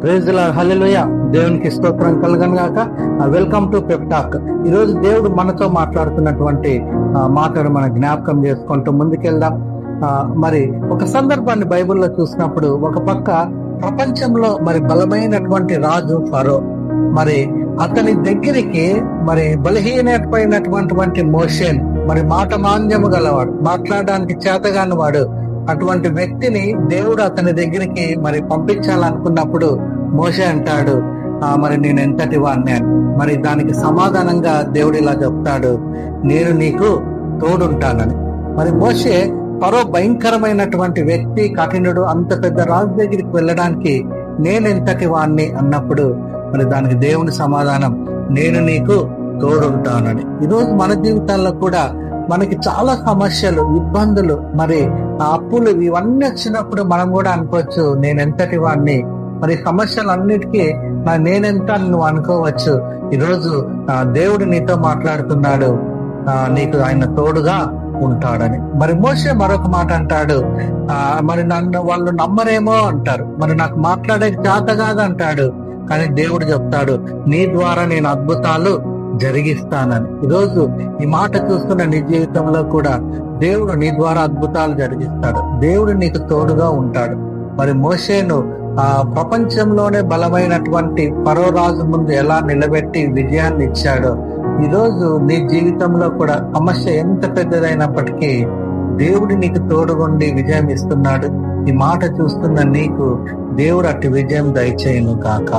Praise the lord, హల్లెలూయా. దేవునికి స్తోత్రం కలుగను గాక. Welcome to Pep Talk. ఈరోజు దేవుడు మనతో మాట్లాడుతున్నటువంటి మాటను మనం జ్ఞాపకం చేసుకుంటూ ముందుకెళ్దాం. మరి ఒక సందర్భాన్ని బైబిల్లో చూసినప్పుడు, ఒక పక్క ప్రపంచంలో మరి బలమైనటువంటి రాజు ఫరో, మరి అతని దగ్గరికి మరి బలహీనమైనటువంటి మోషేన్, మరి మాట మాంద్యము గలవాడు, మాట్లాడడానికి చేతగాని వాడు, అటువంటి వ్యక్తిని దేవుడు అతని దగ్గరికి మరి పంపించాలనుకున్నప్పుడు మోషే అంటాడు, మరి నేను ఎంతటి వాడిని అని. మరి దానికి సమాధానంగా దేవుడు ఇలా చెప్తాడు, నేను నీకు తోడుంటానని. మరి మోషే ఫరో భయంకరమైనటువంటి వ్యక్తి, కఠినుడు, అంత పెద్ద రాజు దగ్గరికి వెళ్ళడానికి నేనెంతటి వాడిని అన్నప్పుడు మరి దానికి దేవుని సమాధానం, నేను నీకు తోడుంటానని. ఈరోజు మన జీవితాల్లో కూడా మనకి చాలా సమస్యలు, ఇబ్బందులు, మరి అప్పులు, ఇవన్నీ వచ్చినప్పుడు మనం కూడా అనుకోవచ్చు, నేనెంతటి వాడిని. మరి సమస్యలన్నిటికీ నేనెంత నువ్వు అనుకోవచ్చు. ఈరోజు దేవుడు నీతో మాట్లాడుతున్నాడు, నీకు ఆయన తోడుగా ఉంటాడని. మరి మోషే మరొక మాట అంటాడు, మరి నన్ను వాళ్ళు నమ్మరేమో అంటారు, మరి నాకు మాట్లాడే చేత కాదు అంటాడు. కానీ దేవుడు చెప్తాడు, నీ ద్వారా నేను అద్భుతాలు జరిగిస్తానని. ఈరోజు ఈ మాట చూస్తున్న నీ జీవితంలో కూడా దేవుడు నీ ద్వారా అద్భుతాలు జరిగిస్తాడు. దేవుడు నీకు తోడుగా ఉంటాడు. మరి మోషేను ప్రపంచంలోనే బలమైనటువంటి ఫరో రాజు ముందు ఎలా నిలబెట్టి విజయాన్ని ఇచ్చాడో, ఈరోజు నీ జీవితంలో కూడా సమస్య ఎంత పెద్దదైనప్పటికీ దేవుడు నీకు తోడుగుండి విజయం ఇస్తున్నాడు. ఈ మాట చూస్తున్న నీకు దేవుడు అట్టి విజయం దయచేయును కాక.